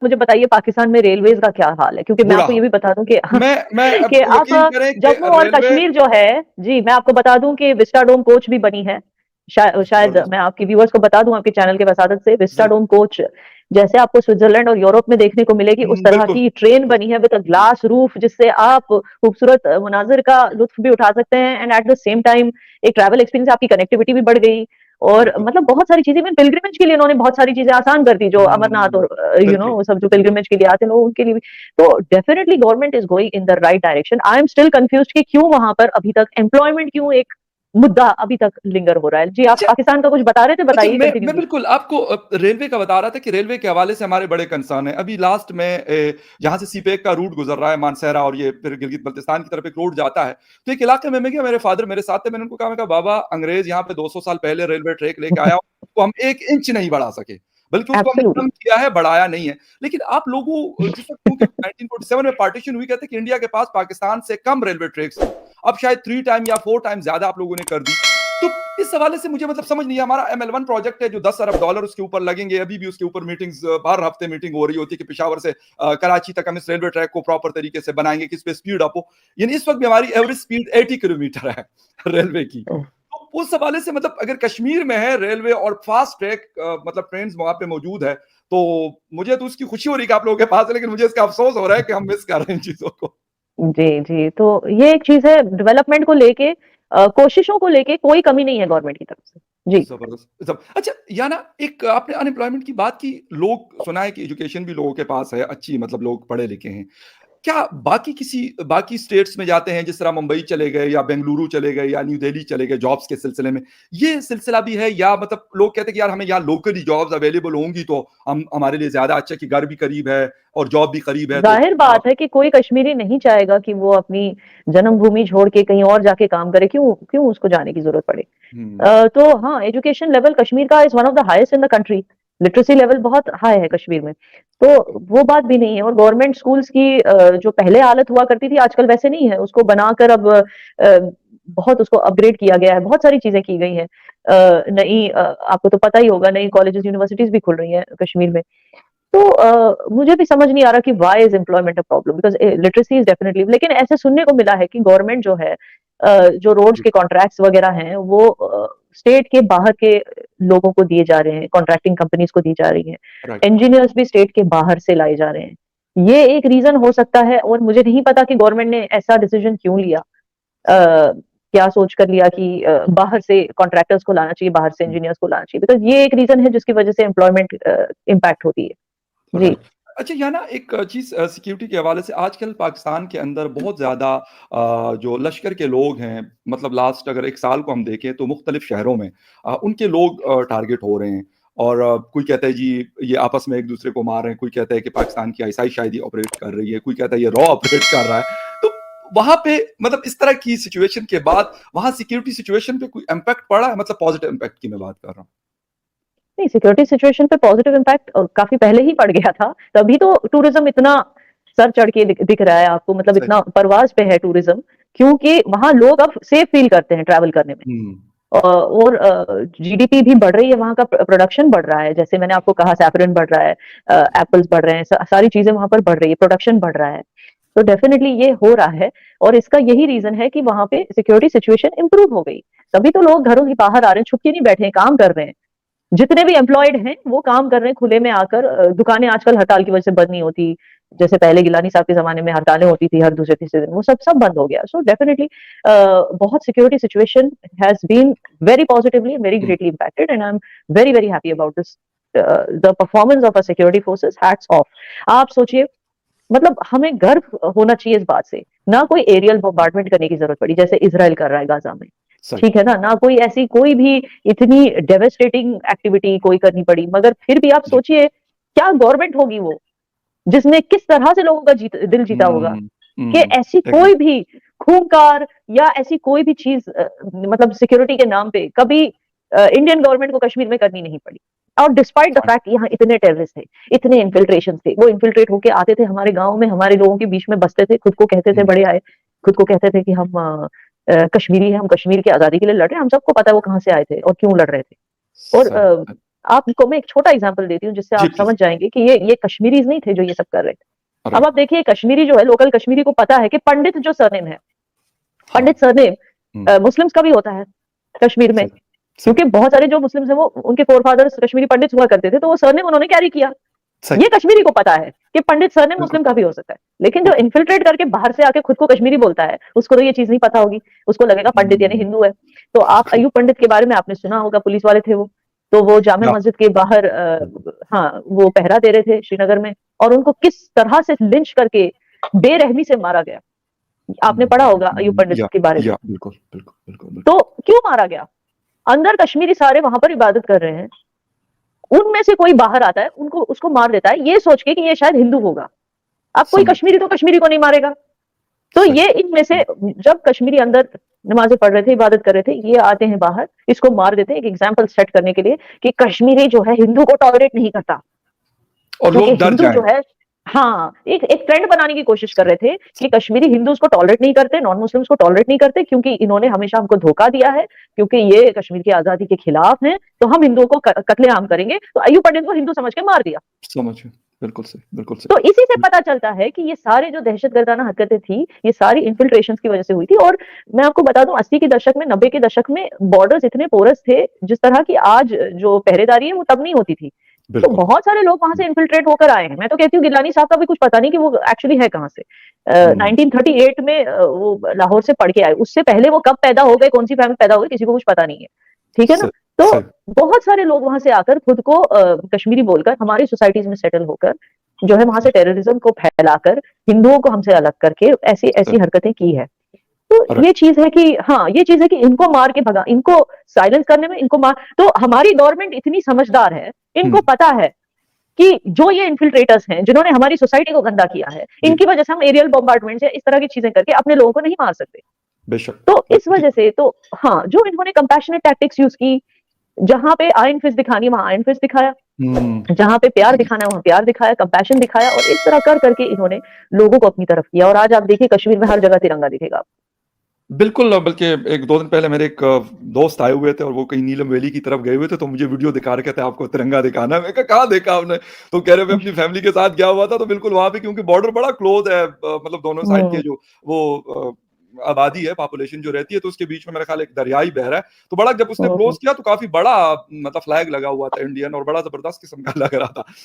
मुझे बताइए पाकिस्तान में रेलवेज का क्या हाल है, क्योंकि मैं बुरा आपको ये हाल। भी बता दूं कि मैं अब कि आप यकीन करें कि जम्मू और रेलवे कश्मीर जो है, जी मैं आपको बता दूं कि विस्टाडोम कोच भी बनी है। शायद जबरदस्त। मैं आपके व्यूअर्स को बता दूं, आपके चैनल के वसादत से, जी। विस्टाडोम कोच जैसे आपको स्विट्जरलैंड और यूरोप में देखने को मिलेगी, उस तरह बिल्कुल की ट्रेन बिल्कुल। बनी है विद अ ग्लास रूफ, जिससे आप खूबसूरत मुनाजिर का लुत्फ भी उठा सकते हैं, and at the same time एक ट्रैवल एक्सपीरियंस, आपकी कनेक्टिविटी भी बढ़ गई। और बिल्कुल। मतलब बहुत सारी चीजें, पिलग्रिमेज के लिए इन्होंने बहुत सारी चीजें आसान कर दी, जो अमरनाथ और बिल्कुल वो सब जो बिल्कुल। पिलग्रिमेज के लिए आते हैं लोग, उनके लिए भी। तो definitely government is going in the right direction. I am still confuse कि क्यों वहां पर अभी तक एम्प्लॉयमेंट, क्यों एक मुद्दा अभी तक लिंगर हो रहा है। जी आप अच्छा पाकिस्तान का कुछ बता रहे थे, अच्छा, बताइए, कंटिन्यू मैं कीजिए। बिल्कुल आपको रेलवे का बता रहा था कि रेलवे के हवाले से हमारे बड़े कंसर्न है। अभी लास्ट में जहां से सीपेक का रूट गुजर रहा है, मानसहरा और ये फिर गिलगित बल्तिस्तान की तरफ एक रोड जाता है, तो एक इलाके में मैं गया, मेरे फादर मेरे साथ थे, मैंने उनको कहा, मैं कहा बाबा अंग्रेज यहाँ पे 200 साल पहले रेलवे ट्रैक लेके आया, उसको हम 1 इंच नहीं बढ़ा सके, बल्कि उसको हमने एब्सोल्युटली। कम किया है, बढ़ाया नहीं है। लेकिन आप लोगों जिस वक्त, क्योंकि 1947 में पार्टीशन हुई, कहते कि इंडिया के पास पाकिस्तान से कम रेलवे ट्रैक्स थी, अब शायद 3 टाइम या 4 टाइम ज्यादा आप लोगों ने कर दी। तो इस हवाले से मुझे मतलब समझ नहीं है, हमारा ML1 प्रोजेक्ट है जो $10 अरब उसके ऊपर लगेंगे, अभी भी उसके ऊपर मीटिंग्स हर हफ्ते मीटिंग हो रही होती है कि पेशावर से कराची तक हम इस रेलवे ट्रैक को प्रॉपर तरीके से बनाएंगे कि इस पे स्पीड अप हो। यानी इस वक्त भी हमारी एवरेज स्पीड 80 किलोमीटर है रेलवे की। तो उस हवाले से मतलब अगर कश्मीर में है रेलवे और फास्ट ट्रैक मतलब ट्रेन वहां पे मौजूद है, तो मुझे तो उसकी खुशी हो रही है कि आप लोगों के पास है, लेकिन मुझे इसका अफसोस हो रहा है कि हम मिस कर रहे हैं इन चीजों को। जी, जी। तो ये एक चीज़ है, डेवलपमेंट को लेके कोशिशों को लेके कोई कमी नहीं है गवर्नमेंट की तरफ से। जी। जबरदस्त अच्छा, या ना एक आपने अनएम्प्लॉयमेंट की बात की, लोग सुना है कि एजुकेशन भी लोगों के पास है अच्छी, मतलब लोग पढ़े लिखे हैं। क्या बाकी स्टेट्स में जाते हैं, जिस तरह मुंबई चले गए या बेंगलुरु चले गए या न्यू दिल्ली चले गए जॉब्स के सिलसिले में, ये सिलसिला भी है, या मतलब लोग कहते हैं कि यार हमें यहाँ लोकली जॉब्स अवेलेबल होंगी तो हम हमारे लिए ज्यादा अच्छा, कि घर भी करीब है और जॉब भी करीब है, तो ज़ाहिर बात है कि कोई कश्मीरी नहीं चाहेगा कि वो अपनी जन्मभूमि छोड़ के कहीं और जाके काम करे, क्यों क्यों उसको जाने की ज़रूरत पड़े। हम्म। तो हाँ, एजुकेशन लेवल कश्मीर का is one of the highest in the country. Literacy level बहुत हाई है कश्मीर में। तो वो बात भी नहीं है, और गवर्नमेंट स्कूल्स की जो पहले हालत हुआ करती थी, आजकल वैसे नहीं है। उसको बनाकर अब बहुत उसको अपग्रेड किया गया है, बहुत सारी चीज़ें की गई हैं। नई आपको तो पता ही होगा, नई कॉलेजेस, यूनिवर्सिटीज़ भी खुल रही हैं कश्मीर में। तो मुझे भी समझ नहीं आ रहा कि why is employment a problem, because literacy is definitely, लेकिन ऐसे सुनने को मिला है कि गवर्नमेंट जो है जो रोड्स जी। के कॉन्ट्रैक्ट्स वगैरह हैं, वो स्टेट के बाहर के लोगों को दिए जा रहे हैं, कॉन्ट्रैक्टिंग कंपनीज को दी जा रही हैं। राइट। इंजीनियर्स भी स्टेट के बाहर से लाए जा रहे हैं। ये एक रीजन हो सकता है, और मुझे नहीं पता कि गवर्नमेंट ने ऐसा डिसीजन क्यों लिया। क्या सोच कर लिया कि बाहर से कॉन्ट्रैक्टर्स को लाना चाहिए, बाहर से इंजीनियर्स को लाना चाहिए, बिकॉज ये एक रीजन है जिसकी वजह से एम्प्लॉयमेंट इम्पैक्ट होती है। जी। राइट। अच्छा, यहाँ ना एक चीज़ सिक्योरिटी के हवाले से, आजकल पाकिस्तान के अंदर बहुत ज़्यादा जो लश्कर के लोग हैं, मतलब लास्ट अगर 1 साल को हम देखें तो मुख्तलिफ शहरों में उनके लोग टारगेट हो रहे हैं। और कोई कहता है जी ये आपस में एक दूसरे को मार रहे हैं, कोई कहता है कि पाकिस्तान की आईएसआई शायद ये ऑपरेट कर रही है, कोई कहता है ये रॉ ऑपरेट कर रहा है। तो वहां पे मतलब इस तरह की सिचुएशन के बाद वहां सिक्योरिटी सिचुएशन पे कोई इम्पैक्ट पड़ा है? मतलब पॉजिटिव इम्पैक्ट की मैं बात कर रहा हूँ। नहीं, सिक्योरिटी सिचुएशन पे पॉजिटिव इम्पैक्ट काफी पहले ही पड़ गया था, तभी तो टूरिज्म इतना सर चढ़ के दिख रहा है आपको, मतलब सही। इतना परवाज पे है टूरिज्म, क्योंकि वहां लोग अब सेफ फील करते हैं ट्रैवल करने में। हम्म। और जीडीपी भी बढ़ रही है, वहां का प्रोडक्शन बढ़ रहा है, जैसे मैंने आपको कहा सैफरन बढ़ रहा है, एप्पल्स बढ़ रहे हैं, सारी चीजें वहां पर बढ़ रही है, प्रोडक्शन बढ़ रहा है। तो डेफिनेटली ये हो रहा है, और इसका यही रीजन है कि वहां पे सिक्योरिटी सिचुएशन इंप्रूव हो गई। तभी तो लोग घरों के बाहर आ रहे हैं, छुप के नहीं बैठे हैं, काम कर रहे हैं। जितने भी एम्प्लॉयड हैं वो काम कर रहे हैं खुले में आकर। दुकानें आजकल हड़ताल की वजह से बंद नहीं होती, जैसे पहले गिलानी साहब के जमाने में हड़तालें होती थी हर दूसरे तीसरे दिन, वो सब बंद हो गया। सो डेफिनेटली बहुत security situation has been very positively very hmm. Greatly impacted, and I am very very happy about this, the performance of a security forces, hats off. आप सोचिए, मतलब हमें गर्व होना चाहिए इस बात से, ना कोई एरियल बॉम्बार्डमेंट करने की जरूरत पड़ी जैसे इसराइल कर रहा है गाजा में। सही। ठीक है ना, ना कोई ऐसी कोई भी इतनी डेवेस्टेटिंग एक्टिविटी कोई करनी पड़ी, मगर फिर भी आप जी। सोचिए क्या गवर्नमेंट होगी वो, जिसने किस तरह से लोगों का दिल जीता होगा, हम्म। कि हम्म। ऐसी एग्री। कोई भी खूंखार या ऐसी कोई भी चीज मतलब सिक्योरिटी के नाम पे कभी इंडियन गवर्नमेंट को कश्मीर में करनी नहीं पड़ी। और डिस्पाइट द फैक्ट यहाँ इतने टेररिस्ट थे, इतने इन्फिल्ट्रेशन थे, वो इन्फिल्ट्रेट होके आते थे हमारे गांव में, हमारे लोगों के बीच में बसते थे, खुद को कहते थे बड़े आए, खुद को कहते थे कि हम कश्मीरी हैं, हम कश्मीर की आजादी के लिए लड़ रहे हैं। हम सबको पता है वो कहाँ से आए थे और क्यों लड़ रहे थे। और सही। आपको मैं एक छोटा एग्जांपल देती हूँ जिससे जी, आप प्लीज़। समझ जाएँगे कि ये कश्मीरीज़ नहीं थे जो ये सब कर रहे थे। अब राइट। आप देखिए कश्मीरी जो है, लोकल कश्मीरी को पता है कि पंडित जो सरनेम है, हाँ। पंडित सरनेम हुँ। मुस्लिम्स का भी होता है कश्मीर में, सही, सही, क्योंकि बहुत सारे जो मुस्लिम्स हैं वो उनके फ़ोरफ़ादर्स कश्मीरी पंडित हुआ करते थे, तो वो सरनेम उन्होंने कैरी किया। सही। ये कश्मीरी को पता है कि पंडित सरनेम बिल्कुल, मुस्लिम का भी हो सकता है। लेकिन जो बिल्कुल। इन्फिल्ट्रेट करके बाहर से आके खुद को कश्मीरी बोलता है, उसको तो ये चीज़ नहीं पता होगी। उसको लगेगा पंडित यानी हुँ। हिंदू है। तो आप सही। अय्यूब पंडित के बारे में आपने सुना होगा, पुलिस वाले थे वो। तो वो जामे या मस्जिद के बाहर हाँ, वो पहरा दे रहे थे श्रीनगर में और उनको किस तरह से लिंच करके बेरहमी से मारा गया। आपने पढ़ा होगा अय्यूब पंडित के बारे में। बिल्कुल, बिल्कुल, बिल्कुल, बिल्कुल। तो क्यों मारा गया? अंदर कश्मीरी सारे वहाँ पर इबादत कर रहे हैं। उनमें से कोई बाहर आता है, उनको उसको मार देता है, ये सोच के कि ये शायद हिंदू होगा। अब कोई समझ कश्मीरी तो कश्मीरी को नहीं मारेगा। तो सही। ये इनमें से जब कश्मीरी अंदर नमाज़ें पढ़ रहे थे, इबादत कर रहे थे, ये आते हैं बाहर, इसको मार देते हैं एक एग्ज़ाम्पल सेट करने के लिए कि कश्मीरी जो है हिंदू को टॉलरेट नहीं करता। और क्योंकि लोग डर हिंदू जो जाएँ। है हाँ, एक एक ट्रेंड बनाने की कोशिश कर सही, रहे थे कि सही। कश्मीरी हिंदूज़ को टॉलरेट नहीं करते, नॉन मुस्लिम्स को टॉलरेट नहीं करते क्योंकि इन्होंने हमेशा हमको धोखा दिया है, क्योंकि ये कश्मीर की आज़ादी के खिलाफ हैं, तो हम हिंदुओं को कत्लेआम करेंगे। तो अय्यूब पंडित को हिंदू समझ के मार दिया। समझ गया। बिल्कुल सही, बिल्कुल तो सही। इसी से पता चलता है कि ये सारे जो दहशतगर्दाना हरकतें थी, ये सारी इन्फिल्ट्रेशंस की वजह से हुई थी और मैं आपको बता दूँ 80 के दशक में, 90 के दशक में बॉर्डर्स इतने पोरस थे, जिस तरह की आज जो पहरेदारी है वो तब नहीं होती थी। तो बिल्कुल। बहुत सारे लोग वहाँ से इन्फिल्ट्रेट होकर आए हैं। मैं तो कहती हूँ गिलानी साहब का भी कुछ पता नहीं कि वो एक्चुअली है कहाँ से। हुँ। 1938 में वो लाहौर से पढ़ के आए। उससे पहले वो कब पैदा हो गए, कौन-सी फैमिली में पैदा हो गए, किसी को कुछ पता नहीं है। ठीक है ना? सही, तो सही। बहुत सारे लोग वहाँ से आकर खुद को कश्मीरी बोलकर हमारी सोसाइटीज़ में सेटल होकर जो है वहाँ से टेररिज्म को फैलाकर हिंदुओं को हमसे अलग करके ऐसी-ऐसी सही। हरकतें की है। तो राइट। ये चीज़ है कि हाँ, ये चीज़ है कि इनको मार के भगा इनको साइलेंस करने में इनको मार तो हमारी गवर्नमेंट इतनी समझदार है, हुँ। इनको पता है कि जो ये इन्फिल्ट्रेटर्स हैं, जिन्होंने हमारी सोसाइटी को गंदा किया है, जी, इनकी वजह से हम एरियल बॉम्बार्डमेंट या इस तरह की चीज़ें करके अपने लोगों को नहीं मार सकते। बेशक। तो इस जी। वजह से तो हाँ, जो इन्होंने कंपैशनेट टैक्टिक्स यूज़ की, जहाँ पे आयरन फिस्ट दिखानी है, वहाँ आयरन फिस्ट दिखाया। हुँ। जहाँ पे प्यार दिखाना है वहाँ प्यार दिखाया, कंपैशन दिखाया और इस तरह कर करके इन्होंने लोगों को अपनी तरफ किया और आज आप देखिए कश्मीर में हर जगह तिरंगा दिखेगा आपको। बिल्कुल, बल्कि 1-2 दिन पहले मेरे एक दोस्त आए हुए थे और वो कहीं नीलम वैली की तरफ गए हुए थे, तो मुझे वीडियो दिखा रहे थे, आपको तिरंगा दिखाना है। मैंने कहा, "कहाँ देखा आपने?" तो कह रहे, "मैं अपनी फैमिली के साथ गया हुआ था, तो बिल्कुल वहाँ पे क्योंकि बॉर्डर बड़ा क्लोज़ है मतलब दोनों साइड के हुँ, जो वो आबादी है, पॉपुलेशन जो रहती है, तो उसके बीच में मेरा ख़्याल एक दरिया ही बह रहा है। तो बड़ा जब उसने हुँ, क्रॉस हुँ, किया, तो काफ़ी बड़ा मतलब फ्लैग लगा हुआ था इंडियन और बड़ा ज़बरदस्त किस्म का लग रहा था।